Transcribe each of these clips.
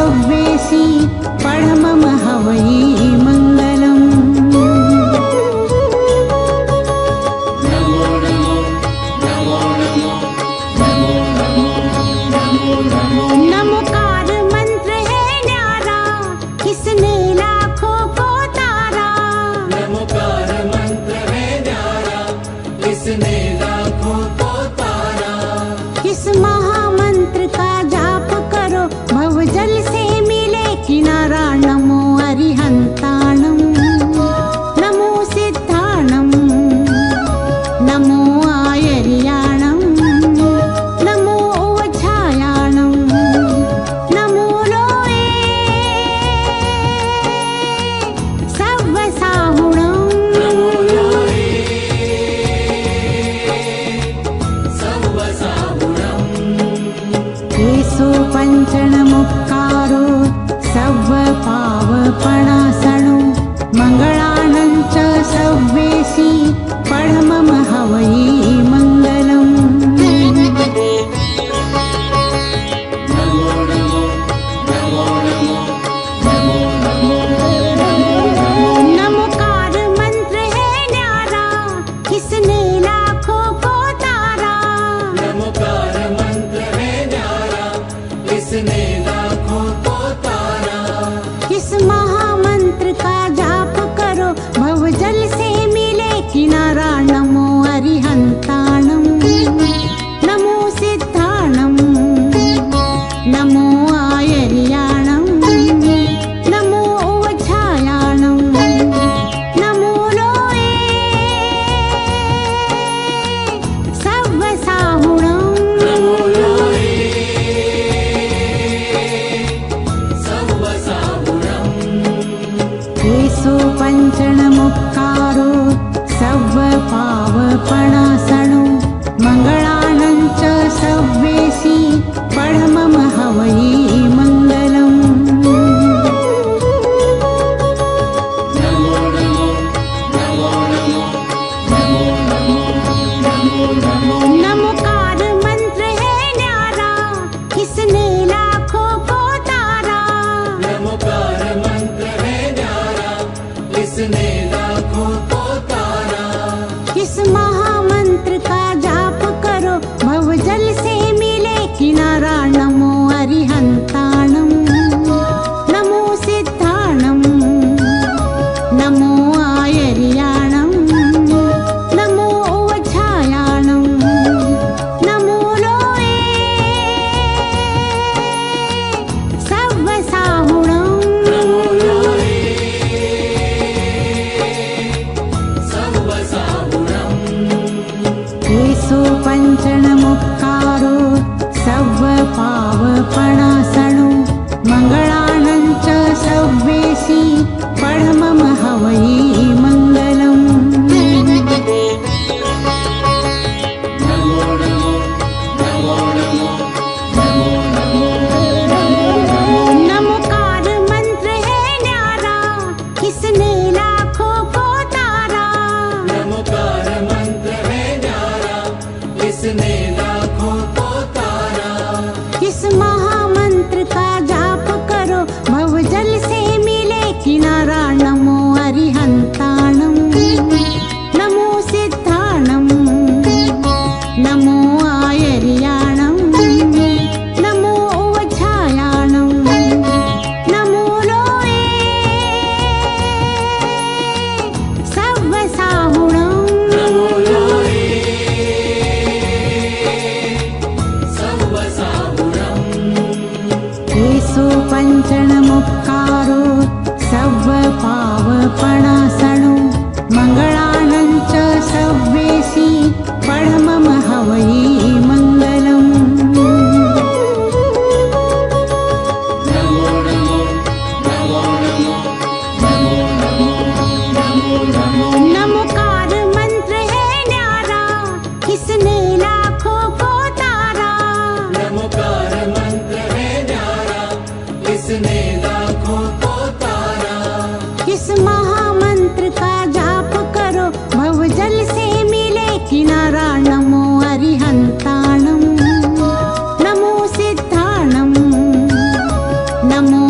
सव्येसी पढ़मम हवै मंगलम्। नमोकार मंत्र है न्यारा, किसने लाखों को तारा। नमोकार मंत्र है न्यारा, किसने लाखों को तारा। इस महामंत्र का जाप करो, भवजल से मिले किनारा। नमो अरिहंताणं, नमो सिद्धाणं, नमो आयर्याणं, नमो ओवछायाणं, नमो लोये सव्वसाहुणं। नमो लोये सव्वसाहुणम्। केशो पञ्चणमुक्कारो सव्वपावपणासनो मङ्गलानं च सव्येसी पढ़मम हवै मंगलम्। नमो नमो नमो नमो नमो नमो नमो। नमोकार मंत्र है न्यारा, किसने लाखों को तारा। नमोकार मंत्र है न्यारा, किसने लाखों को तारा। इस महामंत्र का जाप करो, भवजल से मिले किनारा। नमो अरिहंताणं, नमो सिद्धाणं, नमो आयर्याणं, नमो ओवछायाणं, नमो लोये सव्वसाहुणं। नमो लोये सव्वसाहुणम्। केशो पञ्चणमुक्कारो सव्वपावपणासनो मङ्गलानं च सव्येसी पढ़मम हवै मंगलम्। नमो नमो नमो नमो नमो नमो नमो नमो। नमोकार मंत्र है न्यारा, किसने लाखों को तारा। नमोकार मंत्र है न्यारा, किसने लाखों को तारा। इस महामंत्र का जाप करो, भवजल से मिले किनारा। नमो अरिहंताणं, नमो सिद्धाणं, नमो आयर्याणं, नमो ओवछायाणं, नमो लोये सव्वसाहुणं। नमो लोये सव्वसाहुणम्। केशो पञ्चणमुक्कारो सव्वपावपणासनो मङ्गलानं च सव्येसी पढ़मम हवै मंगलम्। नमो नमो नमो नमो नमो नमो नमो नमो। नमोकार मंत्र है न्यारा, किसने लाखों को तारा। नमोकार मंत्र है न्यारा, किसने लाखों को तारा। इस महामंत्र का जाप करो, भवजल से मिले किनारा। नमो अरिहंताणं, नमो सिद्धाणं, नमो आयर्याणं, नमो ओवछायाणं, नमो लोये सव्वसाहुणं। नमो लोये सव्वसाहुणम्। केशो पञ्चणमुक्कारो सव्वपावपणासनो मङ्गलानं च सव्येसी पढ़मम हवै मंगलम्। नमो नमो नमो नमो नमो नमो नमो नमो। नमोकार मंत्र है न्यारा, किसने लाखों को तारा। नमोकार मंत्र है न्यारा, किसने लाखों को तारा। इस महामंत्र का जाप करो, भवजल से मिले किनारा। नमो अरिहंताणं, नमो सिद्धाणं, नमो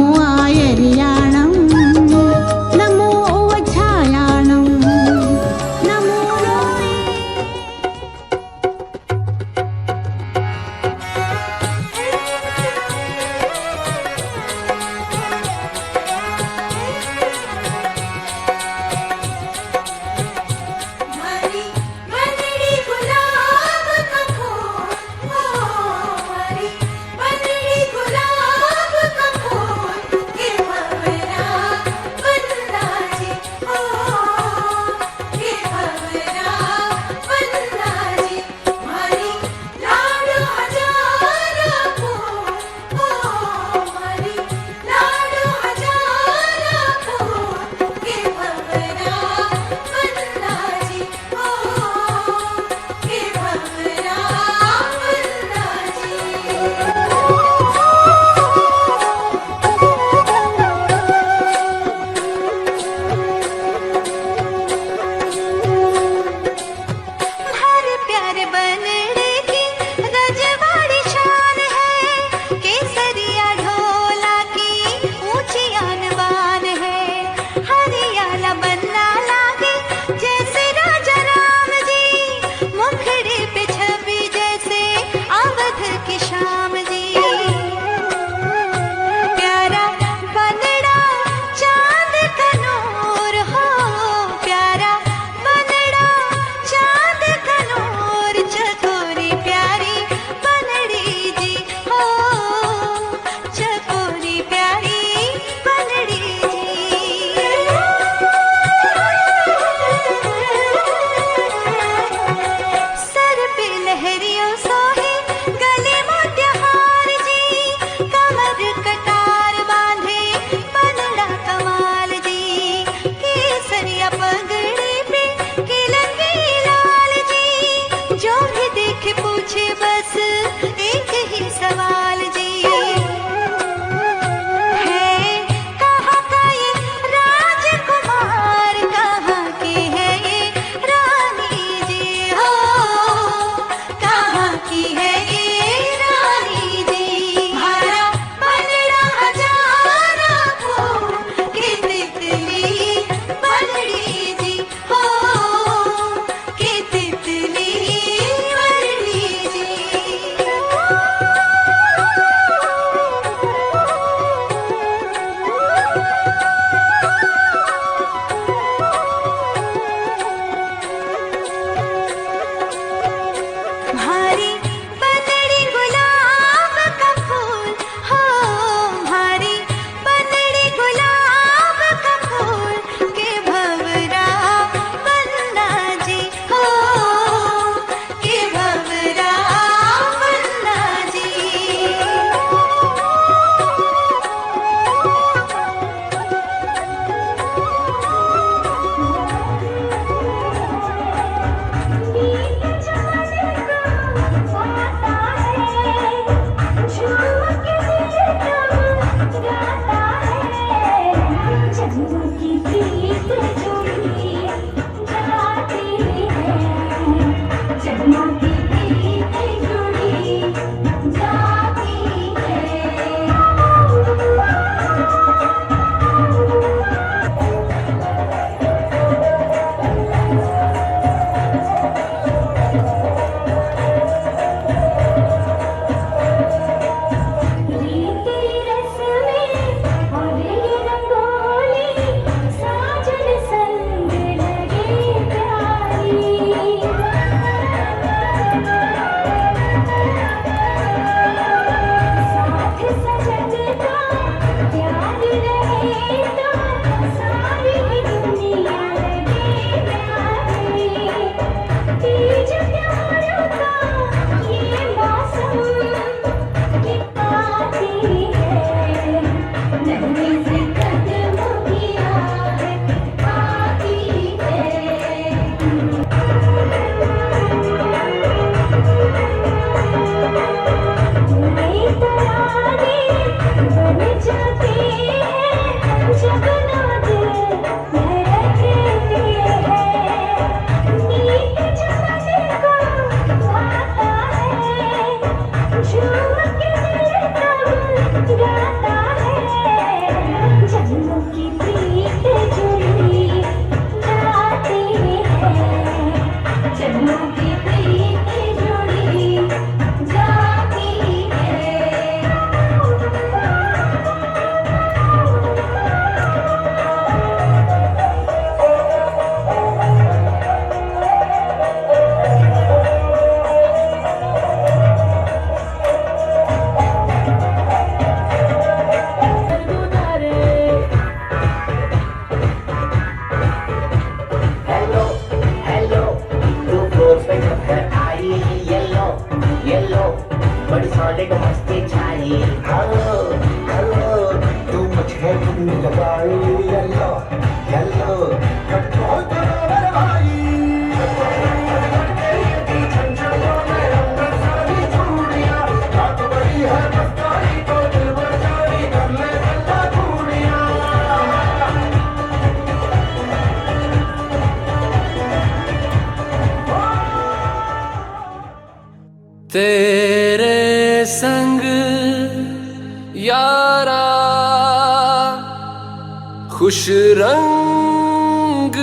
खुश रंग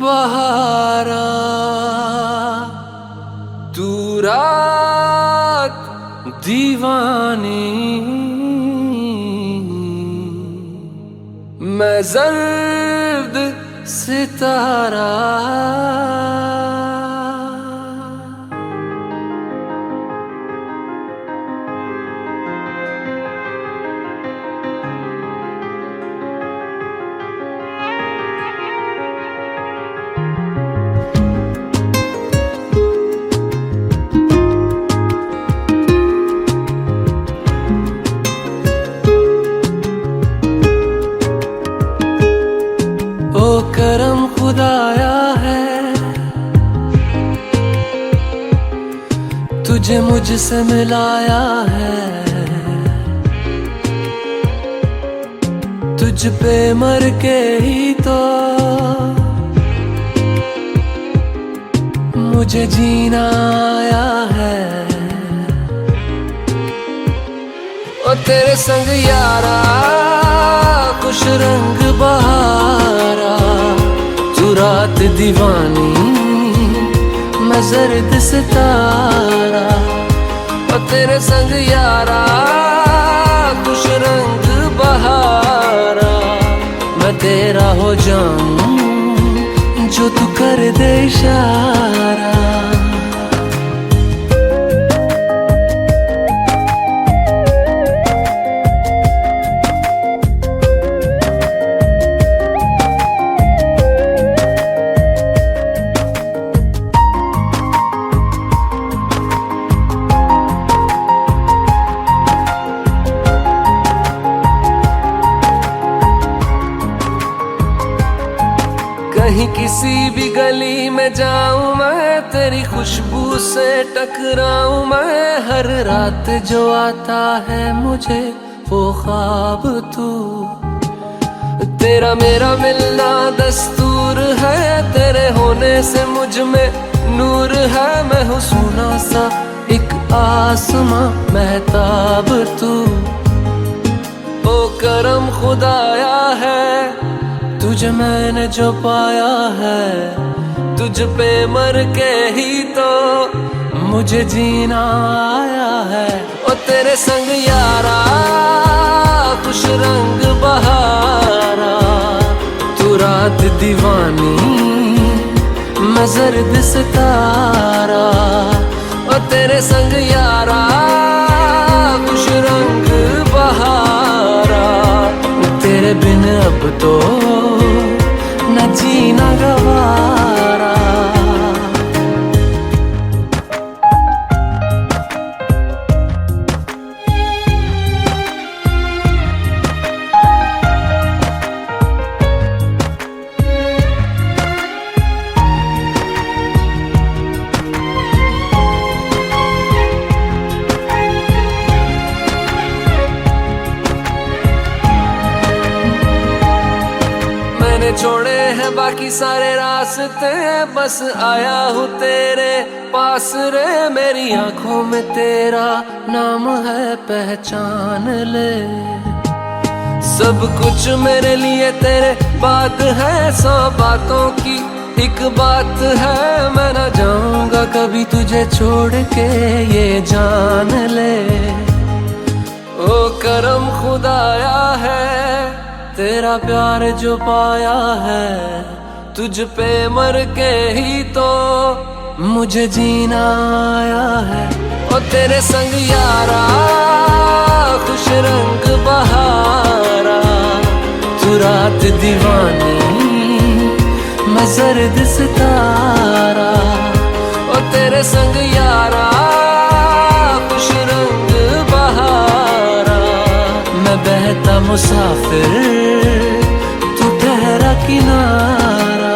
बहारा, तू रात दीवानी, मैं जर्द सितारा। ओ करम खुदाया है, तुझे मुझसे मिलाया है। तुझ पे मर के ही तो मुझे जीना आया है। ओ तेरे संग यारा खुश रंग बहारा, तू रात दीवानी, मैं जर्द सितारा। ओ तेरे संग यारा खुश रंग बहारा, मैं तेरा हो जाऊं जो तू कर दे इशारा। कहीं किसी भी गली में जाऊं मैं, तेरी खुशबू से टकराऊं मैं। हर रात जो आता है मुझे वो ख्वाब तू, तेरा मेरा मिलना दस्तूर है। तेरे होने से मुझ में नूर है, मैं हूँ सोना सा एक आसमां महताब तू। ओ करम खुदाया है, तुझे मैंने जो पाया है। तुझ पे मर के ही तो मुझे जीना आया है। ओ तेरे संग यारा खुश रंग बहारा, तू रात दीवानी, मैं जर्द सितारा। ओ तेरे संग यारा खुश रंग बहारा, तेरे बिन अब तो न जीना गवारा। छोड़े हैं बाकी सारे रास्ते, बस आया हूँ तेरे पास रे। मेरी आंखों में तेरा नाम है, पहचान ले। सब कुछ मेरे लिए तेरे बात है, 100 बातों की एक बात है। मैं ना जाऊंगा कभी तुझे छोड़ के, ये जान ले। ओ करम खुदाया है, तेरा प्यार जो पाया है। तुझ पे मर के ही तो मुझे जीना आया है। ओ तेरे संग यारा खुश रंग बहारा, तू रात दीवानी, मैं जर्द सितारा। ओ तेरे संग यारा खुश रंग बहारा, मैं बहता मुसाफिर, तू ठहरा किनारा।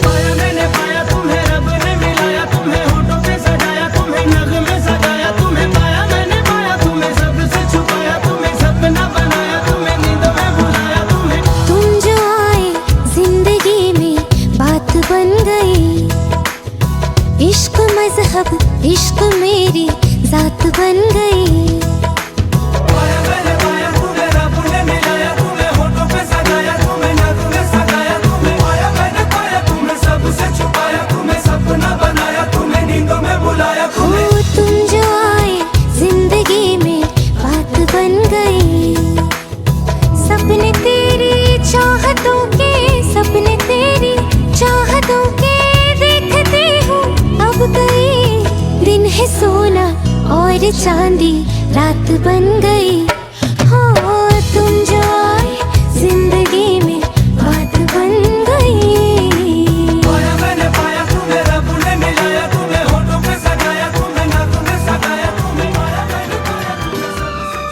पाया मैंने पाया तुम्हें, रब ने मिलाया तुम्हें, होठों पे सजाया तुम्हें, नगमे सजाया तुम्हें। पाया मैंने पाया तुम्हें, सबसे छुपाया तुम्हें, सपना बनाया तुम्हें, नींद में बुलाया तुम्हें। तुम जो आए जिंदगी में बात बन गई। इश्क मजहब इश्क मेरी जात बन गई। पाया मैंने पाया तुम्हें रब ने मिलाया, तुम्हें होठों पे सजाया, तुम्हें नग में सजाया, तुम्हें पाया मैंने पाया, तुम्हें सबसे छुपाया, तुम्हें सपना बनाया, तुम्हें नींदों में बुलाया, हो तुम जो आए जिंदगी में बात बन गई। सपने तेरी चाहतों के, सपने तेरी चाहतों के देखते हूँ अब गई। दिन है सोना और चांदी रात बन गई। हो तुम जो आए जिंदगी में बात बन गई। पाया मैंने पाया तुम्हें रब ने मिलाया, तुम्हें होठों पे सजाया, तुम्हें नग में सजाया, तुम्हें पाया मैंने पाया, तुम्हें सबसे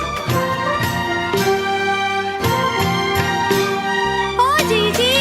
ओ जी जी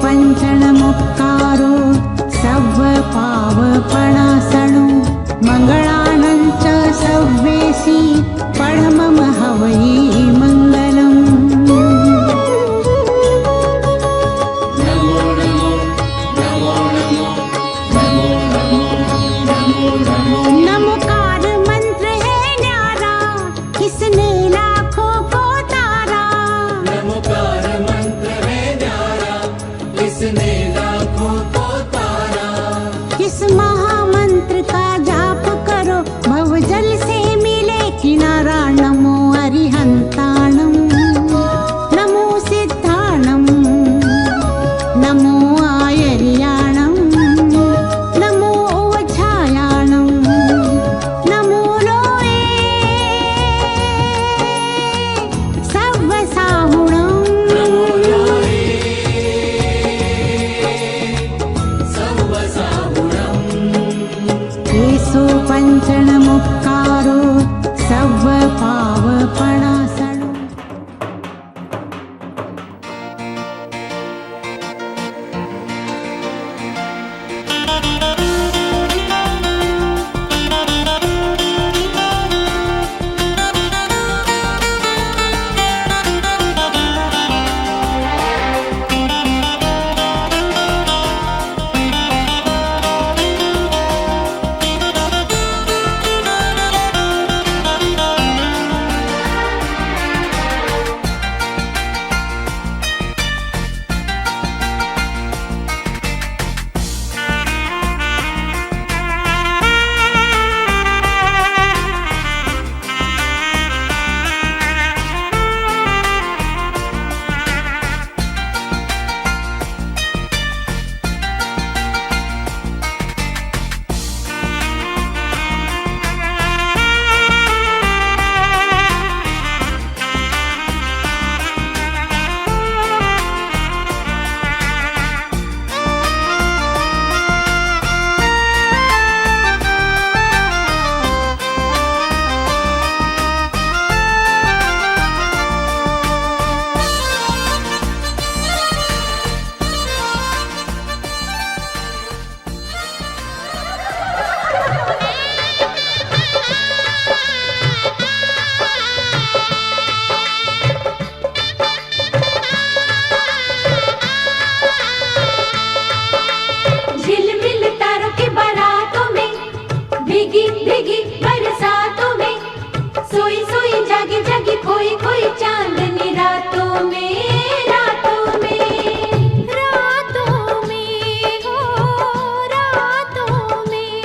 पंचण मुक्कारो सब पाव वै मङ्गलम् नमो नमो नमो नमो नमो नमो नमो नमो नमोकार मंत्र है न्यारा, किसने लाखों को तारा। नमोकार मंत्र है न्यारा, इसने लाखों को तारा। इस महामंत्र का जाप करो, भवजल से मिले किनारा। नमो अरिहंताणं, नमो सिद्धाणं, नमो आयर्याणं, नमो ओवछायाणं, नमो लोये सव्वसाहुणं। नमो लोये सव्वसाहुणम्। केशो पञ्चणमुक्कारो सव्वपावपणासनो। झिलमिल तारों की बारातों में, भीगी भीगी बरसातों में, सोई सोई जागी जागी खोई खोई चांदनी रातों में, रातों में, रातों में हो, रातों में,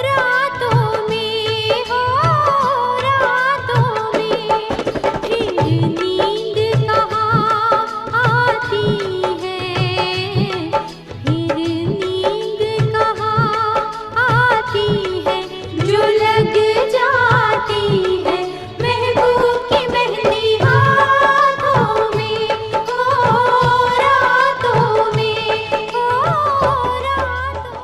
रातों में हो, रातों में। फिर नींद कहाँ आती है, फिर नींद कहाँ आती है, जो लग जाती है महबूब की मेहंदी हाथों में, हो रातों में, हो रातों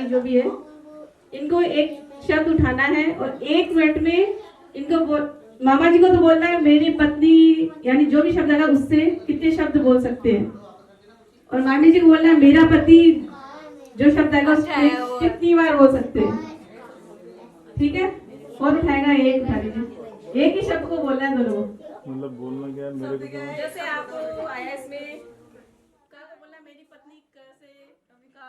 जो भी है, इनको एक शब्द उठाना है और 1 मिनट में इनको मामा जी को तो बोलना है मेरी पत्नी, यानी जो भी शब्द आएगा उससे कितने शब्द बोल सकते हैं, और मामी जी को बोलना है मेरा पति, जो शब्द आएगा उससे कितनी बार बोल सकते हैं। ठीक है, कौन उठाएगा? एक उठा लीजिए, एक ही शब्द को बोलना है दोनों को। मतलब बोलना क्या है मेरे को तो जैसे आपको आया इसमें क्या बोलना, मेरी पत्नी कैसे कभी का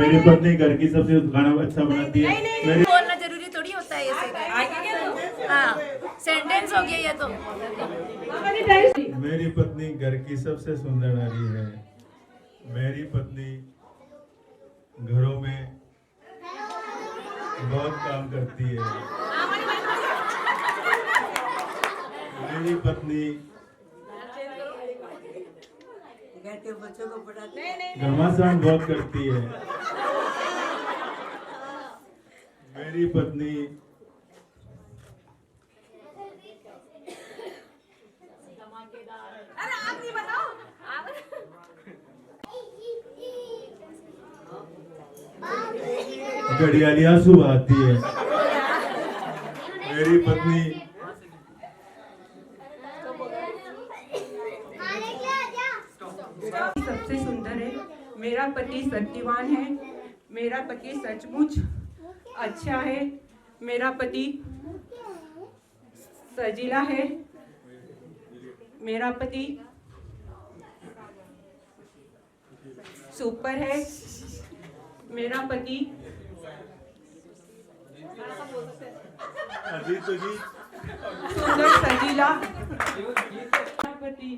मेरी पत्नी घर की सबसे खाना अच्छा बनाती है। मेरी बोलना जरूरी थोड़ी होता है ऐसे। हाँ, सेंटेंस हो गया ये तो। मेरी पत्नी घर की सबसे सुंदर नारी है। मेरी पत्नी घरों में बहुत काम करती है। मेरी पत्नी बच्चों को पढ़ाते घमासान बहुत करती है। मेरी पत्नी घड़ियालियां सुबहाती है। मेरी पत्नी सबसे सुंदर है। मेरा पति सत्यवान है। मेरा पति सचमुच अच्छा है। मेरा पति सजीला है। मेरा पति सुपर है। मेरा पति सुंदर सजीला। मेरा पति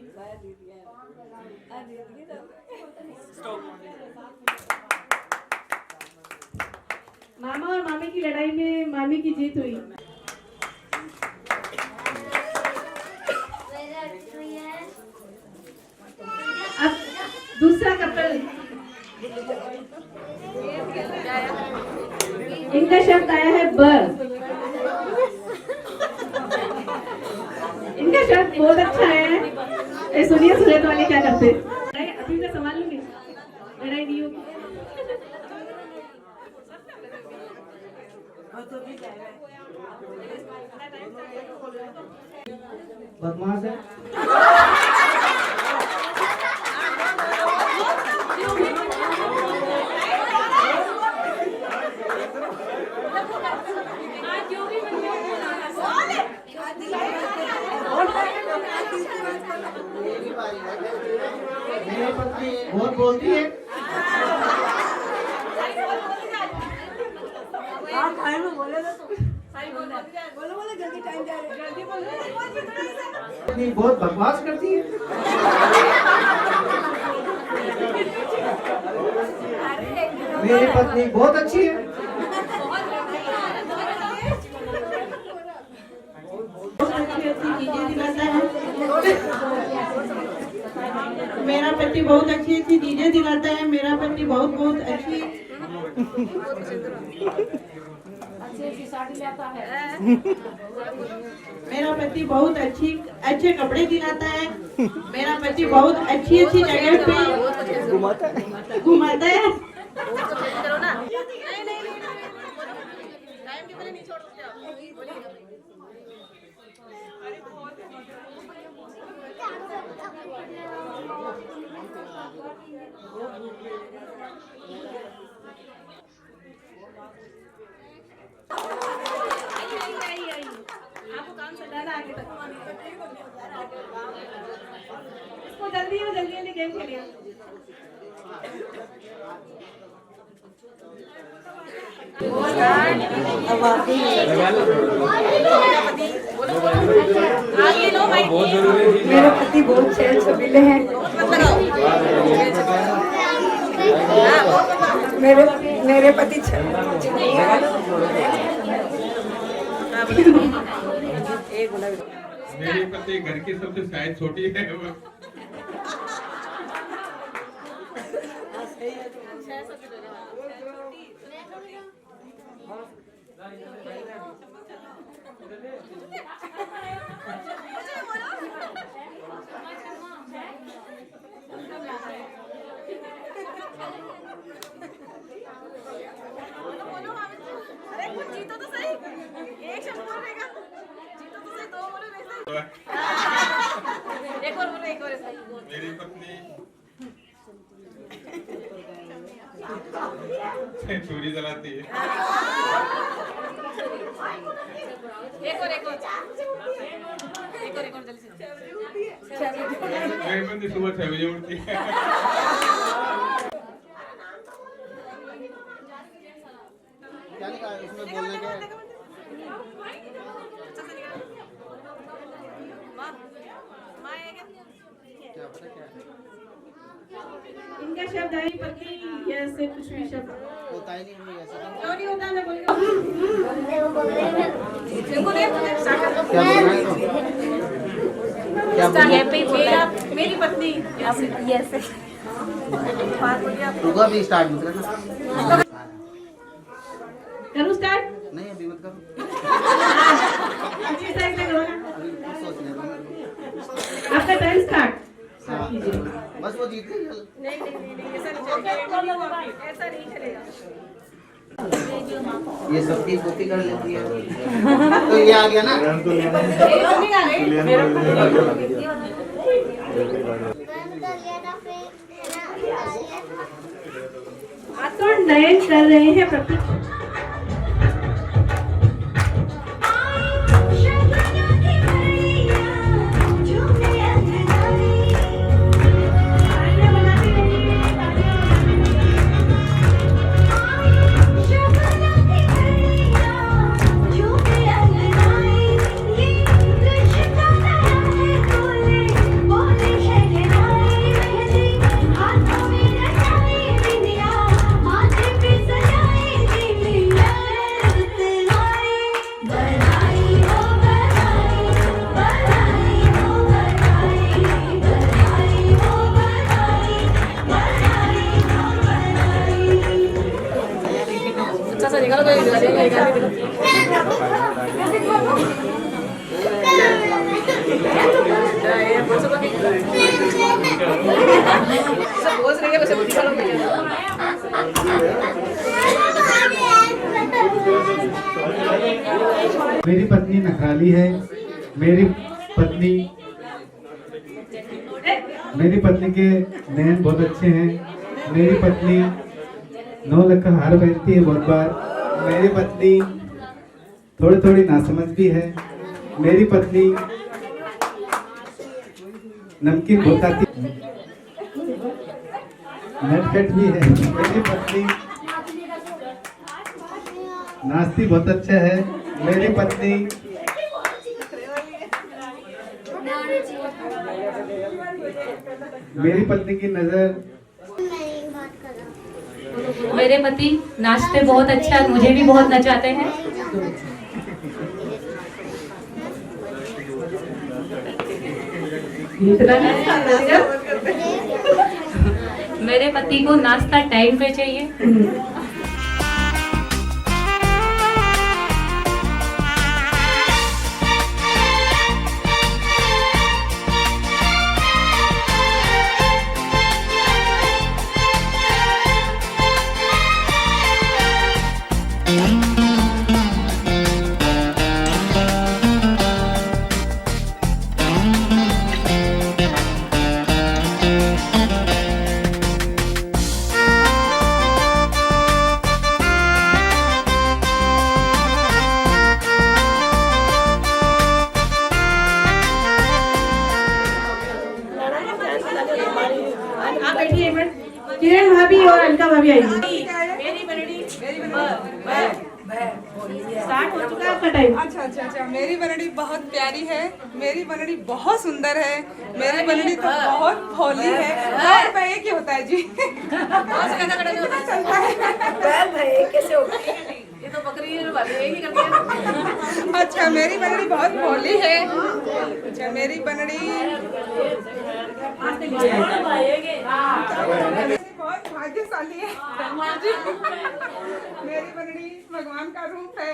मामा और मामी की लड़ाई में मामी की जीत हुई। अब दूसरा कपल, इनका शब्द आया है ब। इनका शब्द बहुत अच्छा है। सुनिए सुरेश वाले क्या करते हैं। अभी मैं संभाल लूंगी, लड़ाई नहीं होगी। बदमाश है। मेरी पत्नी बहुत बोलती है। पत्नी बहुत बकवास करती है। मेरी पत्नी बहुत अच्छी है। मेरा पति बहुत अच्छी अच्छी चीजें दिलाता है। मेरा पति बहुत बहुत अच्छी साड़ी लाता है। मेरा पति बहुत अच्छे कपड़े दिलाता है। मेरा पति बहुत अच्छी अच्छी जगह पे घुमाता है। आपको काम चलाना आगे तक। इसको जल्दी गेम खेलिए। मेरे पति बहुत छेल छबीले हैं। मेरे पति मेरी पति घर की सबसे साइज छोटी है। जीतो तो सही, एक शब्द बोलेगा। जीतो तो सही, दो बोलो नहीं सही। एक और बोलो, एक और सही। मेरी पत्नी छुरी चलाती है। एक और जल्दी से। मेरी पत्नी सुबह 6 बजे उठती है। क्या लिखा है उसमें बोलने के? क्या पता क्या है? इनका शब्द है पति, ऐसे कुछ भी शब्द होता ही नहीं है ऐसा। क्यों नहीं होता? मैं बोलूँगा। क्या बोलना है? मेरी पत्नी ऐसे रुको अभी स्टार्ट मत करना। करूँ स्टार्ट? नहीं अभी मत करो। अच्छी साइड में करो ना। अभी सोचने दो। आपका टाइम स्टार्ट। हाँ, बस वो जीत गई। नहीं ऐसा नहीं चलेगा। ये सब की कॉपी कर लेती है। तो ये आ गया ना? तो नयन कर रहे हैं प्रतीक। मेरी पत्नी नखराली है। मेरी पत्नी के नयन बहुत अच्छे हैं। मेरी पत्नी 9 लाख का हार पहनती है बहुत बार। मेरी पत्नी थोड़ी नासमझ भी है। मेरी पत्नी नमकीन बहुत खाती, नटखट भी है। मेरी पत्नी नाचती बहुत अच्छा है। मेरी पत्नी की नजर। मेरे पति नाचते बहुत अच्छा है, मुझे भी बहुत नचाते हैं। मेरे पति को नाश्ता टाइम पे चाहिए। भाभी और अलका भाभी आएंगी। मेरी बनड़ी स्टार्ट हो चुका है आपका टाइम। अच्छा मेरी बनड़ी बहुत प्यारी है, मेरी बनड़ी बहुत सुंदर है, मेरी बनड़ी तो बहुत भोली है। और भाई एक ही होता है जी। चलता है कैसे होगा? ये तो बकरी है, भाभी एक ही करती है। अच्छा मेरी बनड़ी बहुत भोली है। अच्छा मेरी बनड़ी बहुत भाग्यशाली है। मेरी बनड़ी भगवान का रूप है।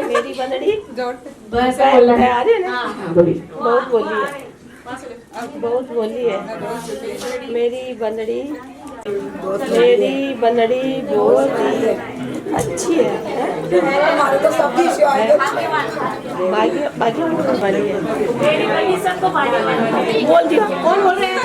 मेरी बनड़ी जोर बस बोलना है। आ रही है ना, बहुत बोली है, बहुत बोली है। मेरी बनड़ी बहुत ही अच्छी है। हमारे तो सब बाकी वाली है। मेरी बनड़ी सबको बोल दिया। कौन बोल रहे हैं?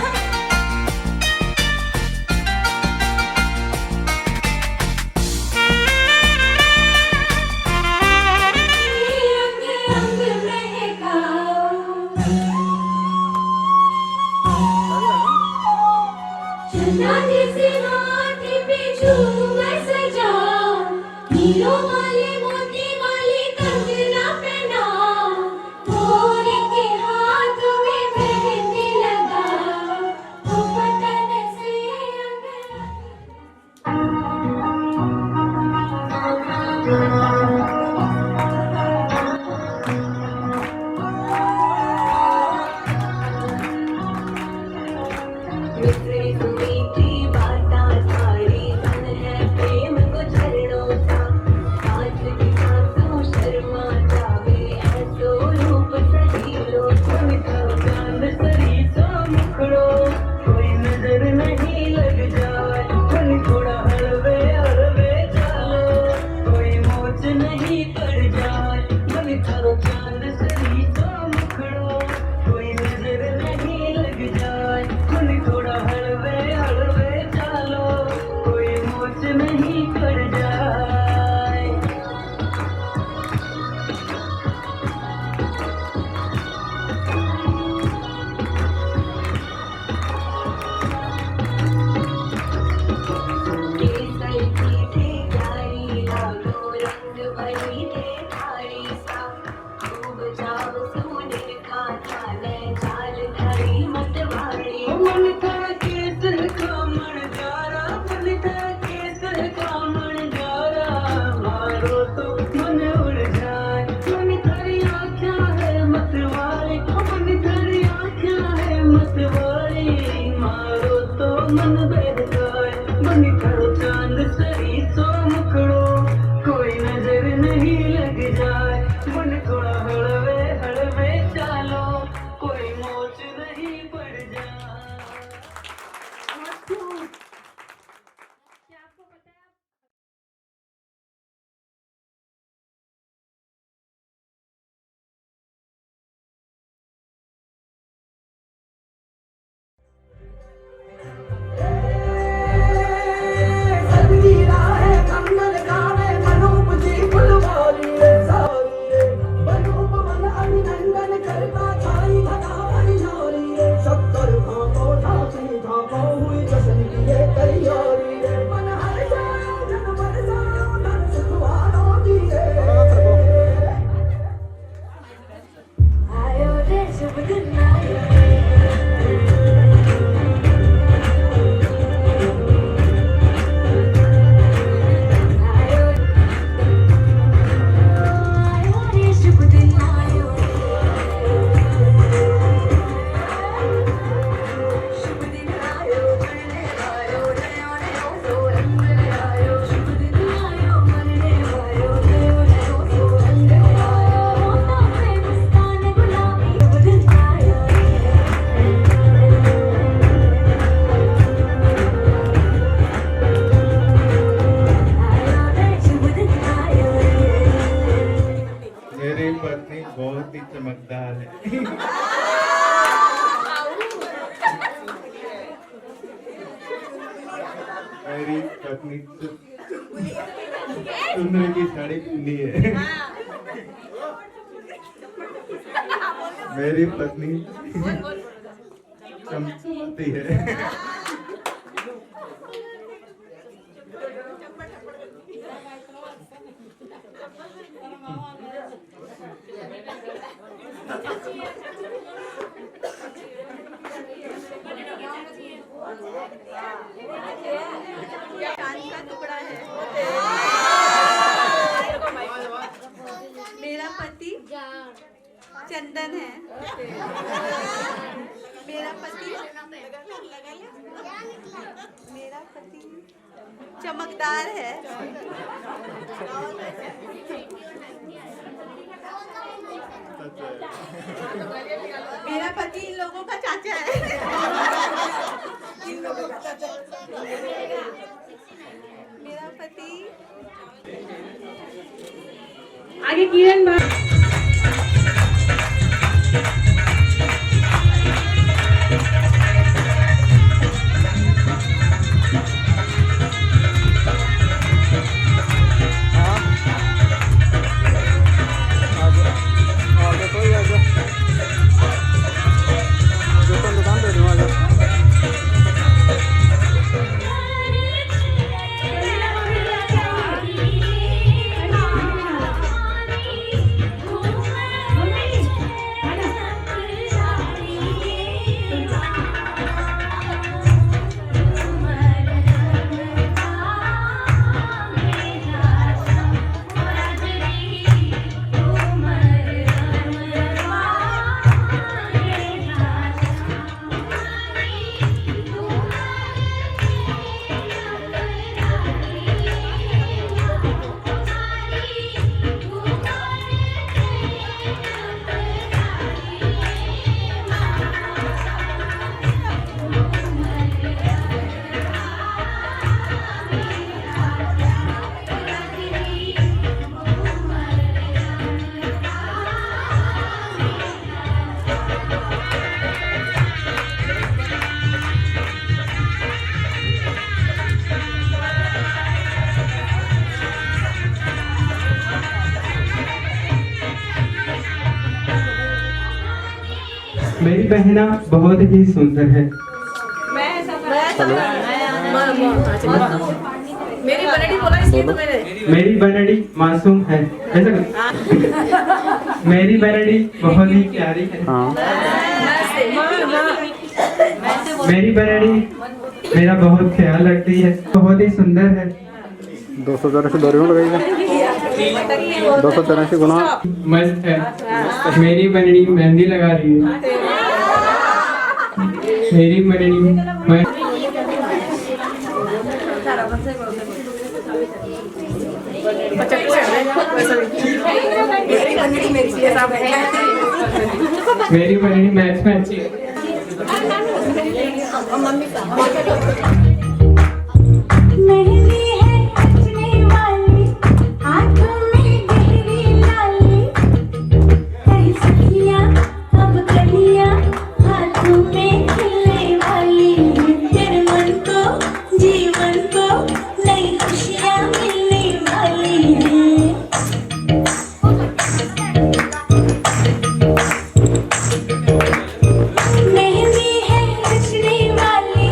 बहुत ही चमकदार है। मेरी पत्नी सुंदर की साड़ी पहनी है। मेरी पत्नी लगती है। कान का टुकड़ा है। मेरा पति चंदन है। मेरा पति चमकदार है। मेरा पति इन लोगों का चाचा है। मेरा पति आगे किरण मैम। मेरी बहना बहुत ही सुंदर है। मेरी बनड़ी बोला इसलिए तो मैंने। मेरी बनड़ी मासूम है। ऐसा कर। मेरी बनड़ी बहुत ही प्यारी है। मेरी बनड़ी मेरा बहुत ख्याल रखती है, बहुत ही सुंदर है। 283 दौरियों लगाएगा 283 गुना मस्त है। मेरी बनड़ी मेहंदी लगा रही है। मेरी बनड़ी मेरी बनड़ी मैच में अच्छी है। मेहंदी है नचने वाली, हाथों में गहरी लाली, कई सखियां अब कलियां हाथों में खिलने वाली, तेरे मन को जीवन को नई खुशियां मिलने वाली हैं। मेहंदी है नचने वाली,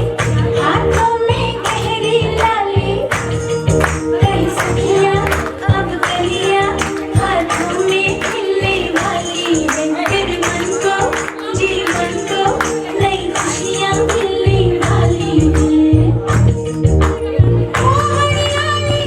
हाथों में गहरी लाली, कई सखियां अब कलियां हाथों में खिलने वाली हैं, तेरे मन को जीवन को नई खुशियां मिलने वाली हैं। ओ हरियाली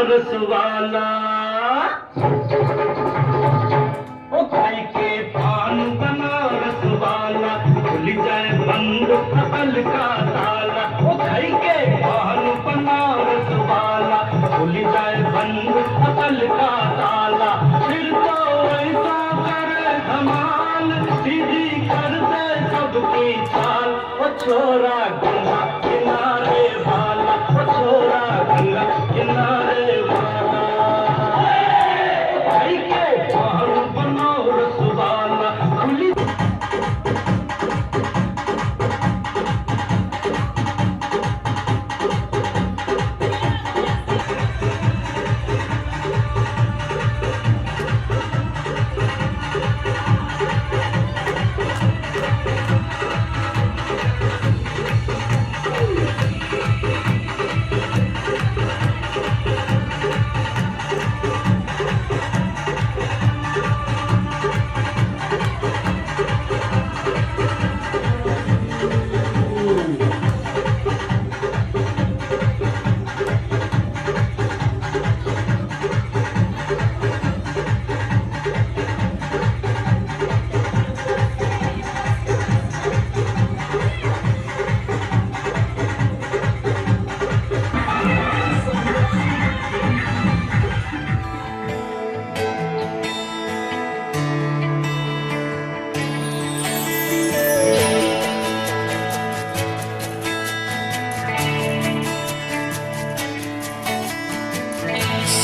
बनारस वाला ओ भाई के पान बनारस वाला खुल जाए बंद अकल का ताला ओ भाई के पान बनारस वाला खुल जाए बंद अकल का ताला फिर तो ऐसा करे धमाल सीधी कर दे सबकी चाल ओ छोरा गंगा किनारे वाला ओ छोरा गंगा किनारे वाला भाई के पान बनारस वाला खुली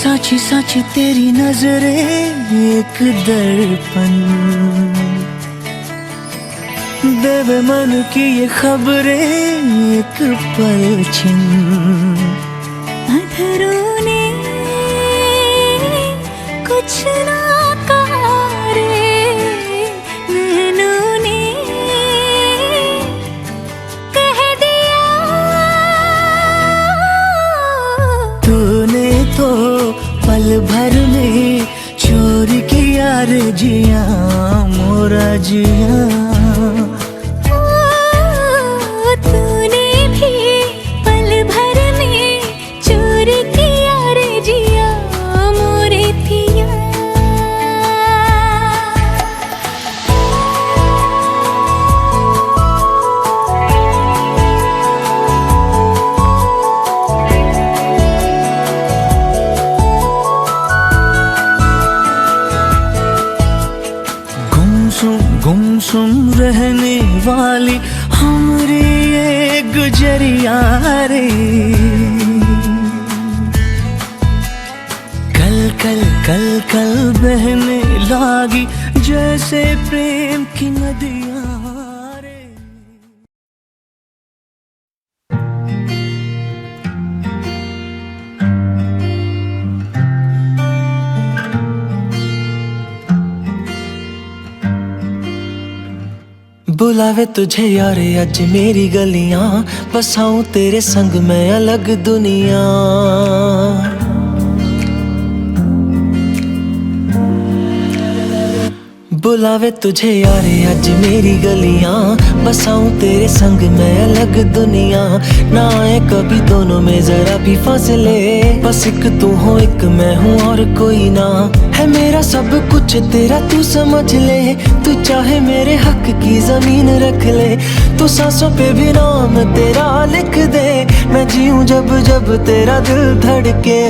साची साची तेरी नजरें एक दर्पण देवे मन की ये खबरें एक पलछिन अधरों ने कुछ ना कहा रे नैनों ने कह दिया तूने तो पल भर में चोरी किया रे जिया मोरा जिया तूने भी पल भर में चोरी किया रे जिया मोरे पिया गुमसुम रहने वाली हमारी ये गुजरिया रे कल कल कल कल बहने लागी जैसे प्रेम की नदियां रे। बुलावे तुझे यारे अज मेरी गलियां बसाऊं तेरे संग मैं अलग दुनिया बुलावे तुझे यारे अज मेरी गलियां बसाऊं तेरे संग मैं अलग दुनिया ना आए कभी दोनों में जरा भी फासले बस एक तू हो एक मैं हूँ और कोई ना है मेरा सब कुछ तेरा तू समझ ले तू चाहे मेरे हक की जमीन रख ले तू सांसों पे भी नाम तेरा लिख दे मैं जीऊं जब जब तेरा दिल धड़के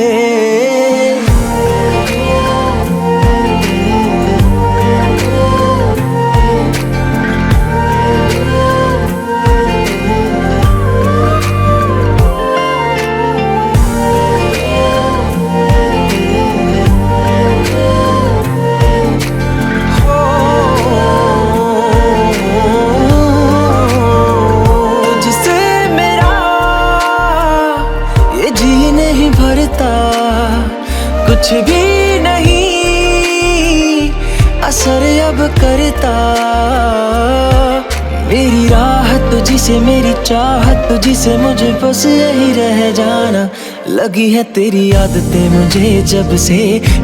कुछ भी नहीं असर अब करता मेरी राहत तुझी से मेरी चाहत तुझी से मुझे बस यही रह जाना लगी है तेरी आदतें मुझे जब से,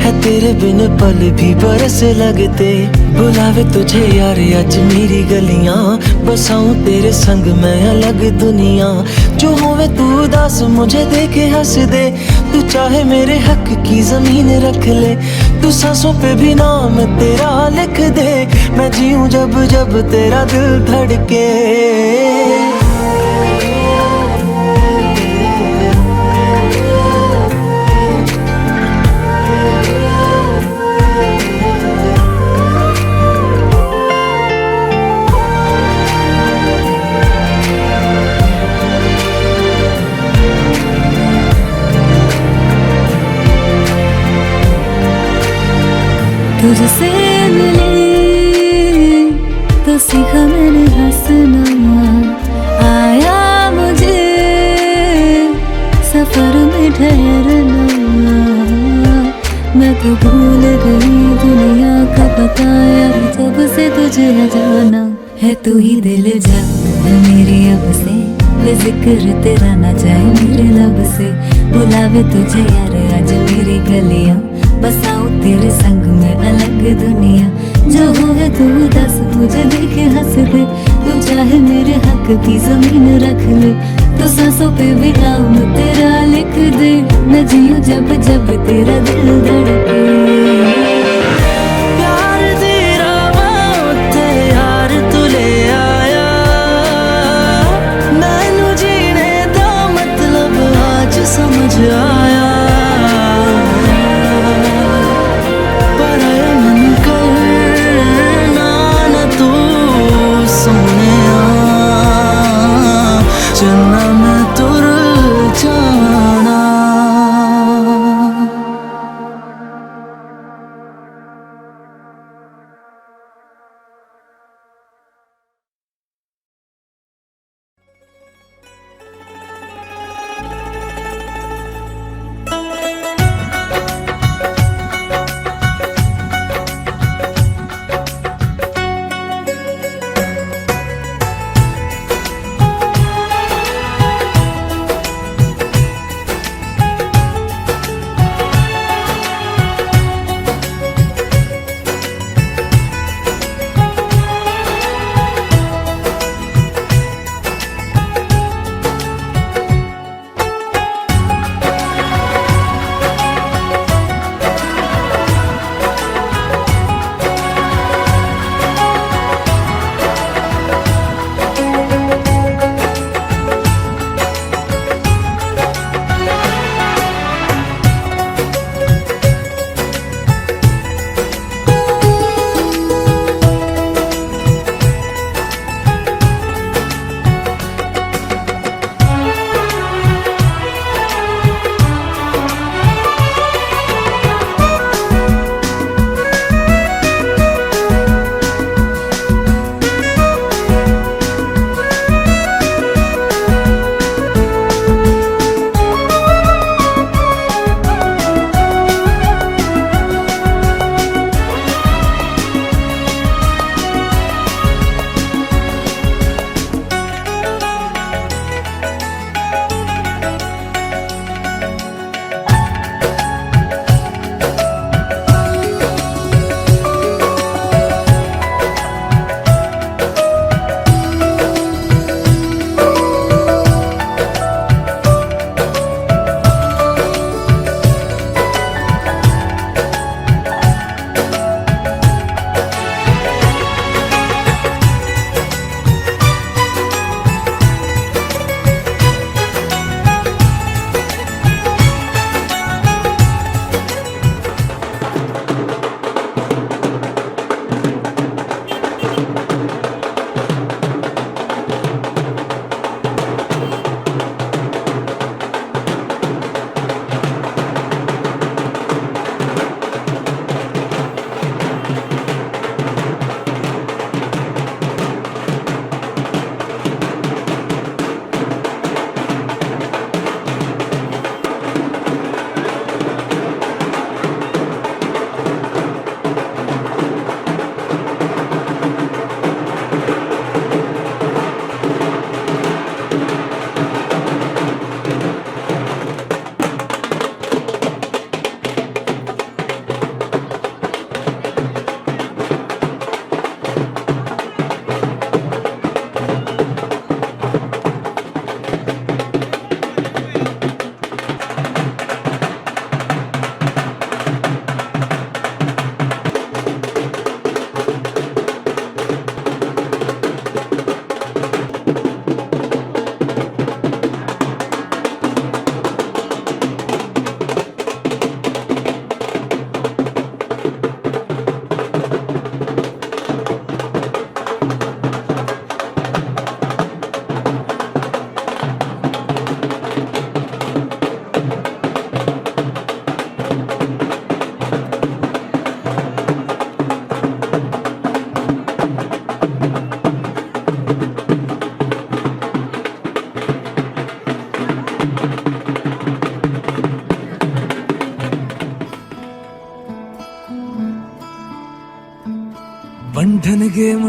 है तेरे बिन पल भी बरस लगते। बुलावे तुझे यार आज मेरी गलियां, बसाऊं तेरे संग मैं अलग दुनिया। जो होवे तू उदास मुझे देखे हंस दे, तू चाहे मेरे हक की जमीन रख ले। तू सांसों पे भी नाम तेरा लिख दे, मैं जीऊं जब जब तेरा दिल धड़के। तुझसे मिले तो सीखा मैंने हंसना, आया मुझे सफर में ठहरना। मैं तो भूल गई दुनिया का पता यार, जब से तुझे जाना है। तू ही दिल जा मेरी अब से, जिक्र तेरा ना जाए मेरे लब से। बुलावे तुझे यार आज मेरी गलियां, बसाऊं तेरे संग में अलग दुनिया। जो होवे तू दस मुझे देखे हंस दे, तू चाहे मेरे हक की जमीन रख ले। तो सांसों पे भी नाम तेरा लिख दे, मैं जीऊं जब जब तेरा दिल धड़के। प्यार तेरा मौत यार तू ले आया, मैनू जीने दा मतलब आज समझ आया।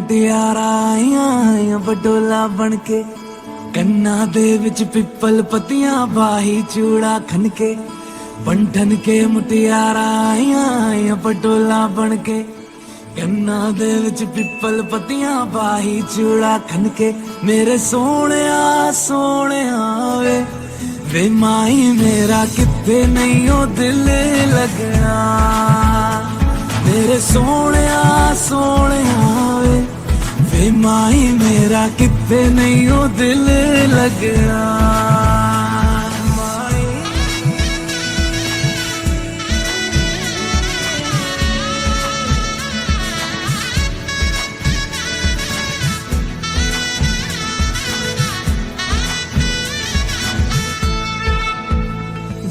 ਮੁਟਿਆਰਾ ਆਈਆਂ ਬਡੋਲਾ ਬਣ ਕੇ ਕੰਨਾਂ ਦੇ ਵਿੱਚ ਪਿੱਪਲ ਪੱਤੀਆਂ ਬਾਹੀ ਚੂੜਾ ਖਨ ਕੇ ਬੰਧਨ ਕੇ ਮੁਟਿਆਰਾ ਆਈਆਂ ਬਡੋਲਾ ਬਣ ਕੇ ਕੰਨਾਂ ਦੇ ਵਿੱਚ ਪਿੱਪਲ ਪੱਤੀਆਂ ਬਾਹੀ ਚੂੜਾ ਖਨ ਕੇ ਮੇਰੇ ਸੋਹਣਿਆ ਸੋਹਣਿਆ ਵੇ ਮਾਈ ਮੇਰਾ ਕਿਤੇ ਨਹੀਂ ਉਹ ਦਿਲ ਲੱਗਣਾ मेरे सोनिया सोनिया वे माई मेरा किते नहीं हो दिल लगना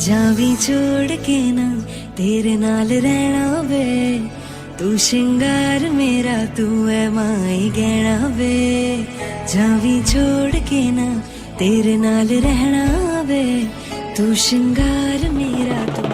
जावी छोड़ के ना तेरे नाल रहना वे तू श्रृंगार मेरा तू है माई गहना वे जावी छोड़ के ना तेरे नाल रहना वे तू श्रृंगार मेरा तू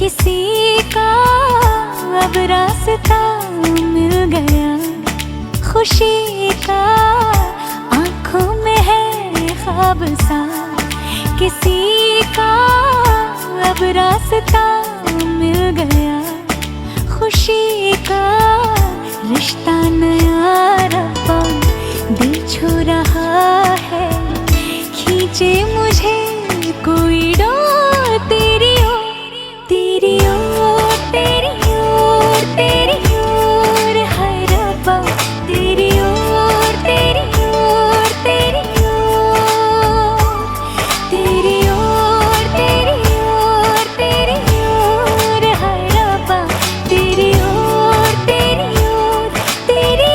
किसी का अब रास्ता मिल गया खुशी का आंखों में है ख्वाब सा किसी का अब रास्ता मिल गया खुशी का रिश्ता नया रब्बा दिल छू रहा है खींचे मुझे कोई डोर तेरी तेरी ओर तेरी ओर तेरी ओर है रब्बा तेरी ओर तेरी ओर तेरी ओर तेरी ओर तेरी ओर तेरी ओर है रब्बा तेरी ओर तेरी ओर तेरी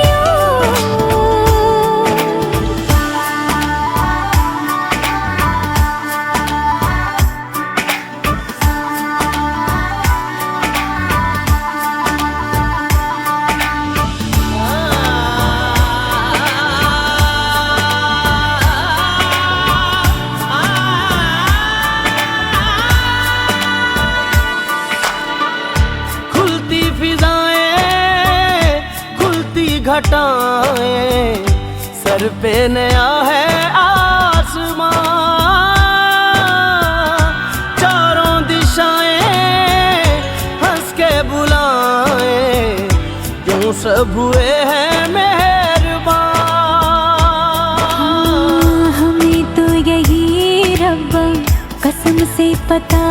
घटाएं सर पे नया है आसमां चारों दिशाएं हंस के बुलाएं क्यों सब हुए हैं मेहरबान हमें तो यही रब्बा कसम से पता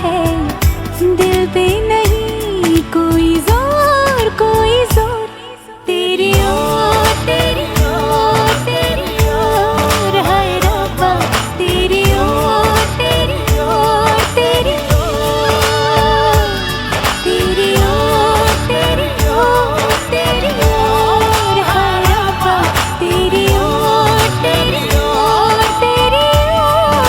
है दिल पे नहीं कोई जोर तेरी ओर तेरी ओर तेरी ओर है रब्बा तेरी ओर तेरी ओर तेरी ओर तेरी ओर तेरी ओर तेरी ओर है रब्बा तेरी ओर तेरी ओर तेरी ओर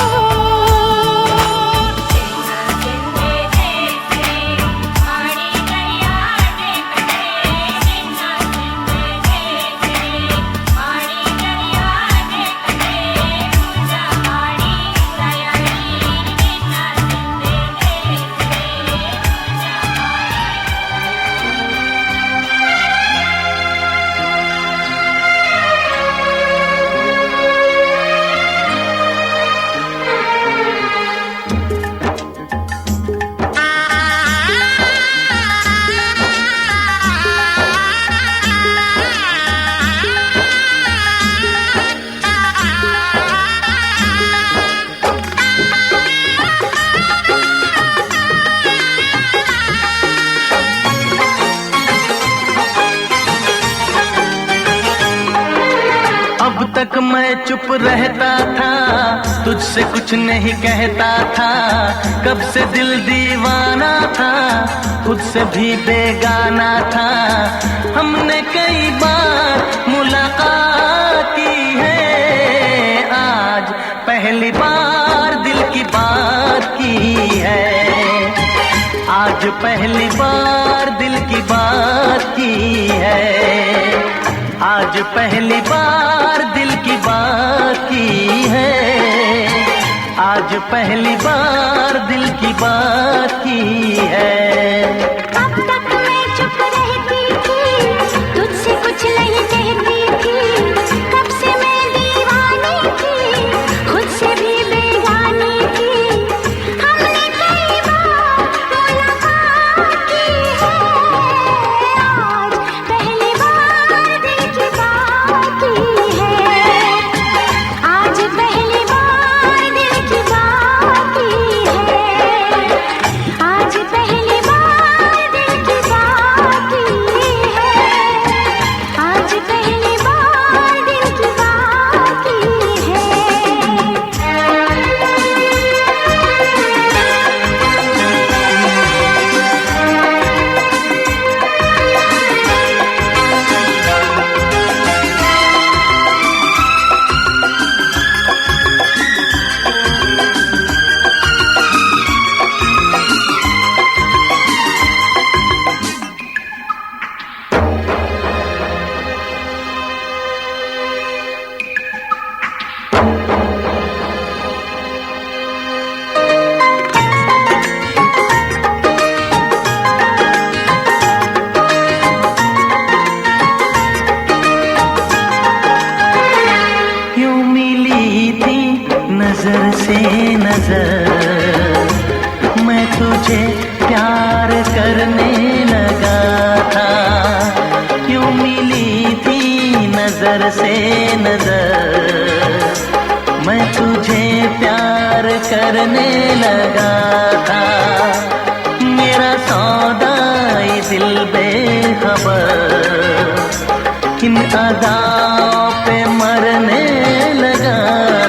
मैं चुप रहता था, तुझसे कुछ नहीं कहता था। कब से दिल दीवाना था, खुद से भी बेगाना था। हमने कई बार मुलाकात की है, आज पहली बार दिल की बात की है। आज पहली बार दिल की बात की है। आज पहली बार दिल की बात की है। आज पहली बार दिल की बात की है। अब तक मैं चुप रहती थी, तुझसे कुछ नहीं कहती थी। कब से मैं दीवानी थी, खुद से भी बेगानी थी। हमने कई बार मुलाकात की है, आज पहली बार दिल की बात की है। आज पहली बार दिल की बात की है। आज पहली बार दिल की बात की है। आज पहली बार दिल की बात की है। यूं मिली थी नजर से नजर, मैं तुझे प्यार करने लगा था। यूं मिली थी नजर से नजर, मैं तुझे प्यार करने लगा था। मेरा सौदाई दिल बेखबर इन अदाओं पे मरने लगा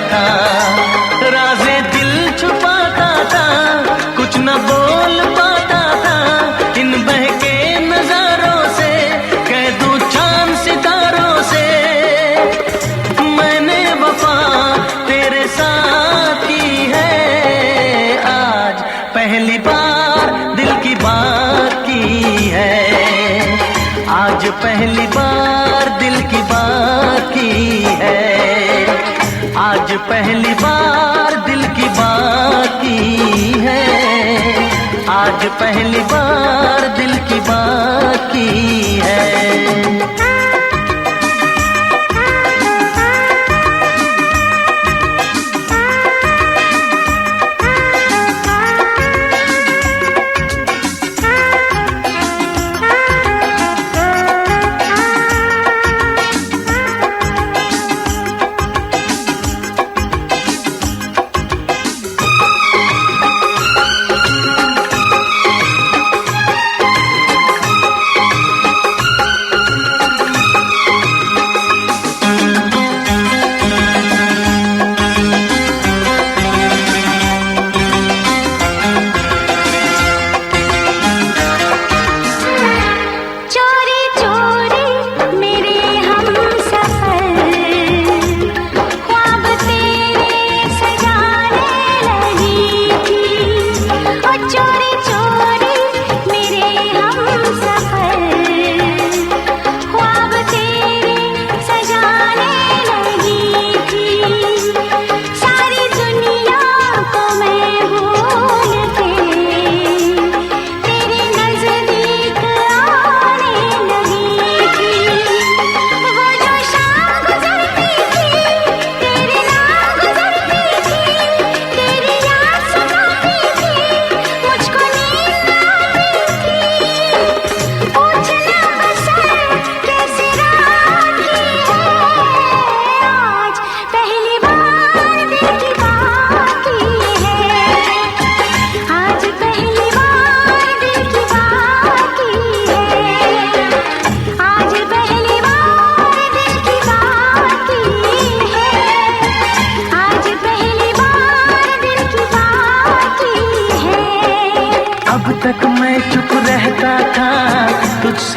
था। राज़े दिल छुपाता था, कुछ न बोल पाता था। इन बहके नजारों से कह दूं चांद सितारों से, मैंने वफा तेरे साथ की है। आज पहली बार दिल की बात की है। आज पहली बार दिल की बात की है। आज पहली बार दिल की बात की है। आज पहली बार दिल की बात की है।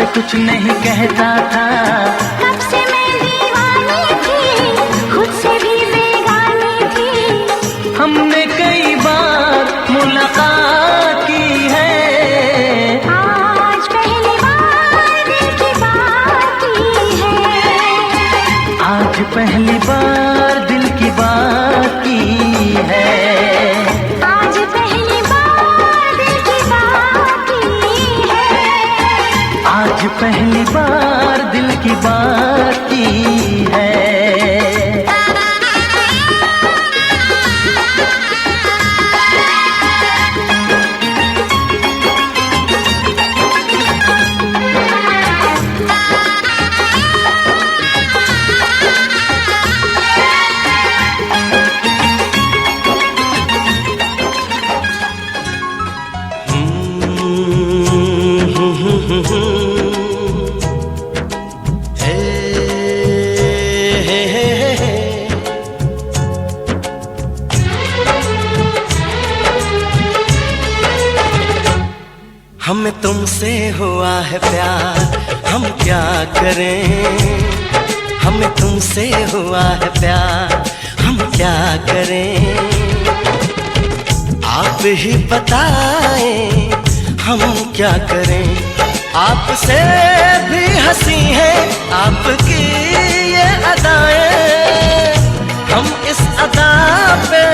से कुछ नहीं कहता था, कब से मैं दीवानी थी, खुद से भी बेगानी थी। हमने कई बार मुलाकात की है, आज पहली बार दिल की बात की है, आज पहली बार दिल की बात की है, आज पहली बार दिल की बात की है, आज पहली बार दिल की बात की है। हमें तुमसे हुआ है प्यार, हम क्या करें, हमें तुमसे हुआ है प्यार, हम क्या करें, आप ही बताएं हम क्या करें। आपसे भी हंसी है आपकी ये अदाएं, हम इस अदा पे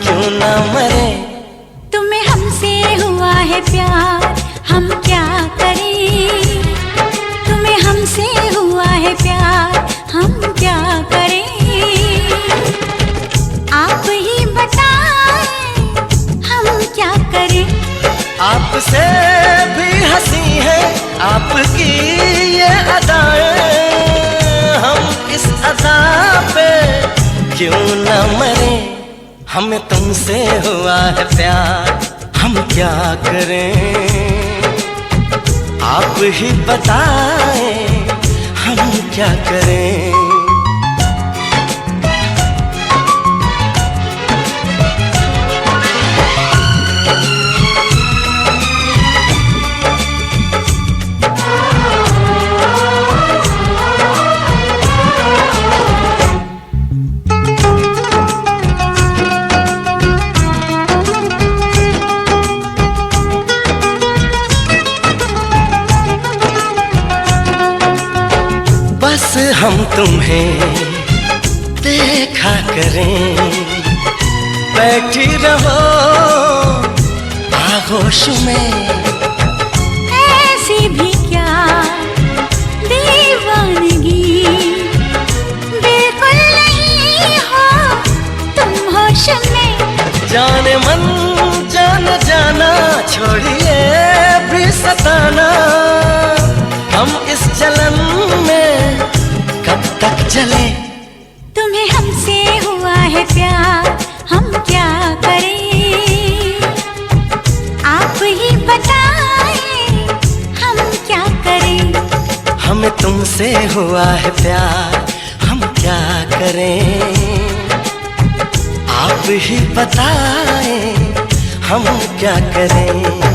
क्यों ना मरे। तुम्हें हमसे हुआ है प्यार, हम क्या करें, तुम्हें हमसे हुआ है प्यार, हम क्या करें, आप ही बताएं हम क्या करें। आपसे भी हंसी है आपकी ये अदाएं, हम इस अदा पे क्यों न मरे। हमें तुमसे हुआ है प्यार, हम क्या करें, आप ही बताएं हम क्या करें। बस हम तुम्हें देखा करें, बैठी रहो आगोश में। ऐसी भी क्या दीवानगी, बिल्कुल नहीं हो तुम होश में। जाने मन जान जाना, छोड़िए भी सताना, हम इस जलन में कब तक जले। तुम्हें हमसे हुआ है प्यार, हम क्या करें, आप ही बताएं हम क्या करें। हमें तुमसे हुआ है प्यार, हम क्या करें, आप ही बताएं हम क्या करें।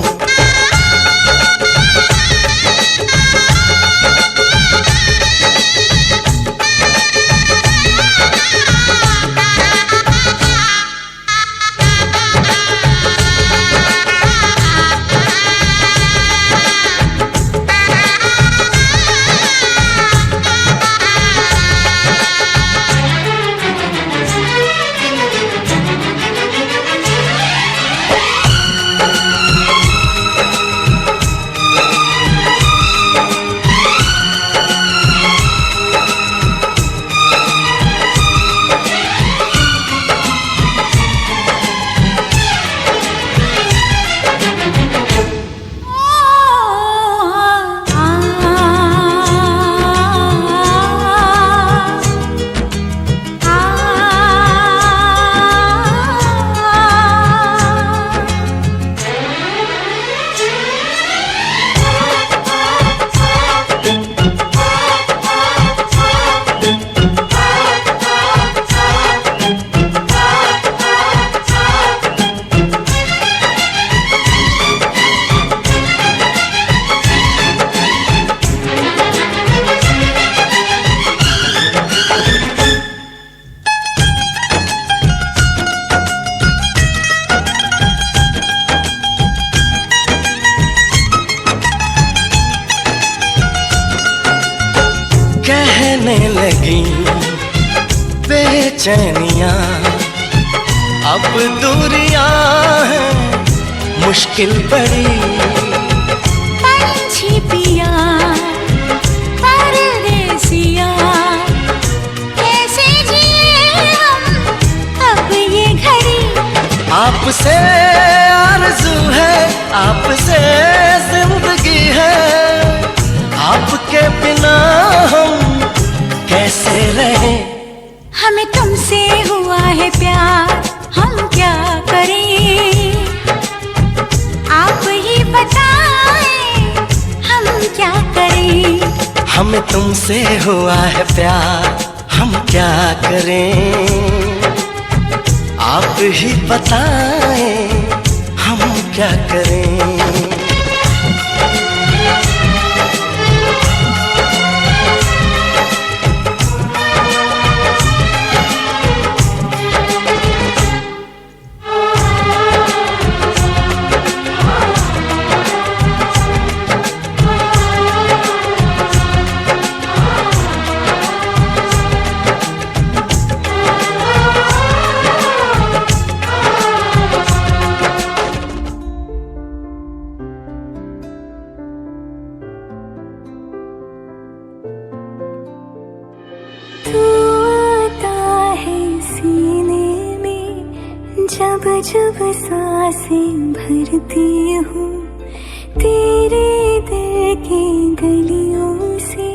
बेचैनियां, अब दूरियां हैं मुश्किल बड़ी। पंछी पिया परदेसिया, कैसे जिए हम अब ये घड़ी। आपसे आरज़ू है, आपसे जिंदगी है, आपके बिना हम कैसे रहें। हमें तुमसे हुआ है प्यार, हम क्या करें, आप ही बताएं हम क्या करें। हमें तुमसे हुआ है प्यार, हम क्या करें, आप ही बताएं हम क्या करें। जब जब सांसें भरती हूँ, तेरे दिल की गलियों से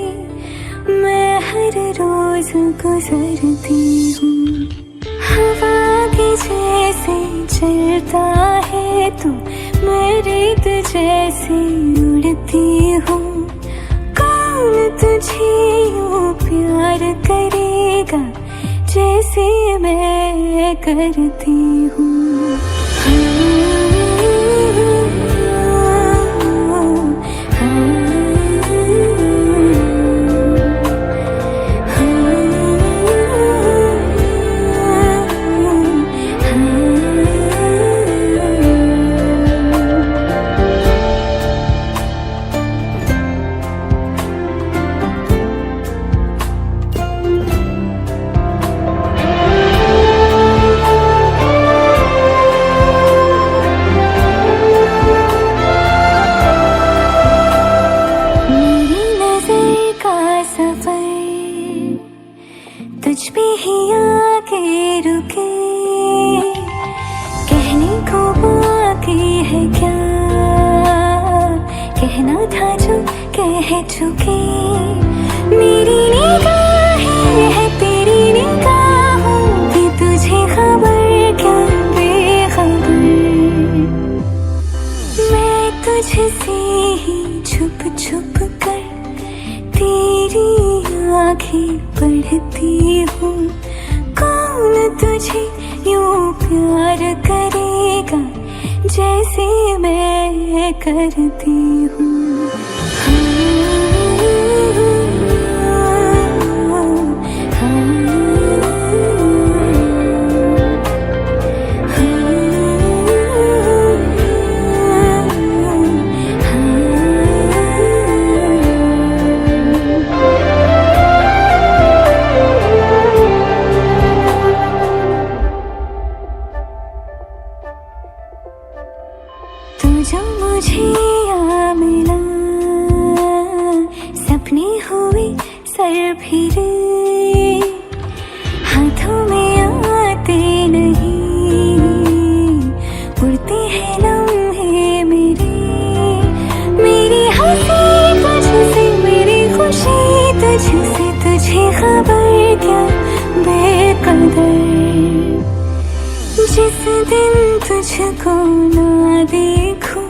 मैं हर रोज गुजरती हूँ। हवा के जैसे चलता है तू, मैं रेत जैसे उड़ती हूँ। कौन तुझे यूँ प्यार करेगा जैसे मैं करती हूँ। तुझ पे ही आके रुके, कहने को बाकी है क्या, कहना था जो कह चुके। मेरी निगाहें है तेरी निगाहों की, तुझे खबर क्या बेखबर। मैं तुझसे ही छुप छुप कर तेरी आँखें पढ़ती हूँ। कौन तुझे यूँ प्यार करेगा जैसे मैं करती हूँ। जो मुझे यहाँ मिला, सपने हुए सर फिरे, हाथों में आते नहीं, उड़ते हैं लम्हे मेरे। मेरी हंसी तुझसे, मेरी खुशी तुझसे, तुझे खबर क्या बेकदर। जिस दिन तुझको ना देखूं,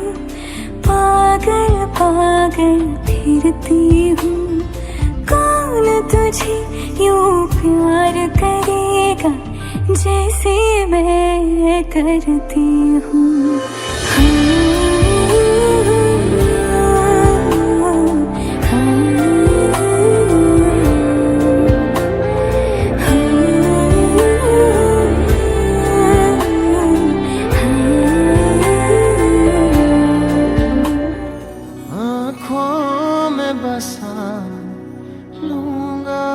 पागल पागल फिरती हूँ। कौन तुझे यूँ प्यार करेगा जैसे मैं करती हूँ। बसा लूंगा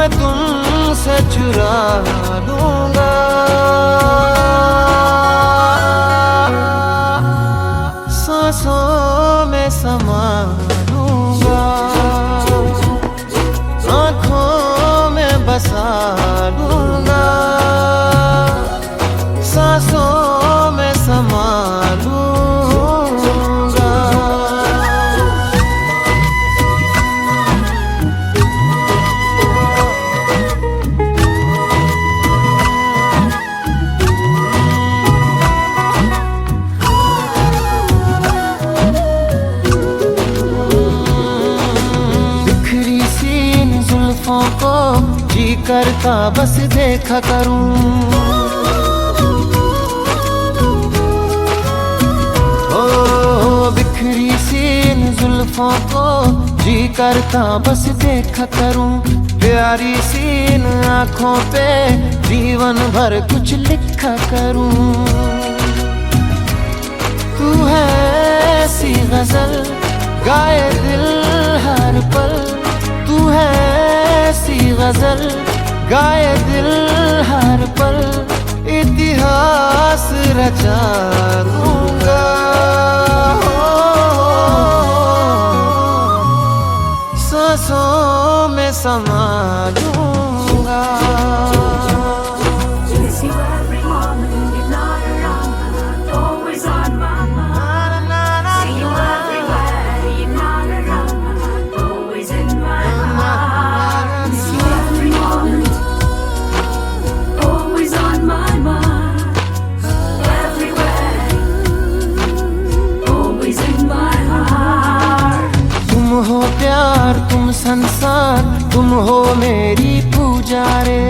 मैं तुमसे चुरा लूंगा। सांसों में समा लूंगा, आँखों में बसा लूंगा, सांसों में समा लूंगा। बिखरी सी इन जुल्फों को जी करता बस देखा करूं। बिखरी सी इन जुल्फों को जी करता बस देखा करूं। प्यारी सी इन आँखों पे जीवन भर कुछ लिखा करूं। तू है ऐसी गजल गाए दिल हर पल, तू है ऐसी गजल गाए दिल हर पल। इतिहास रचा दूंगा, सांसों में समा लूंगा। तुम हो प्यार, तुम संसार, तुम हो मेरी पूजा रे।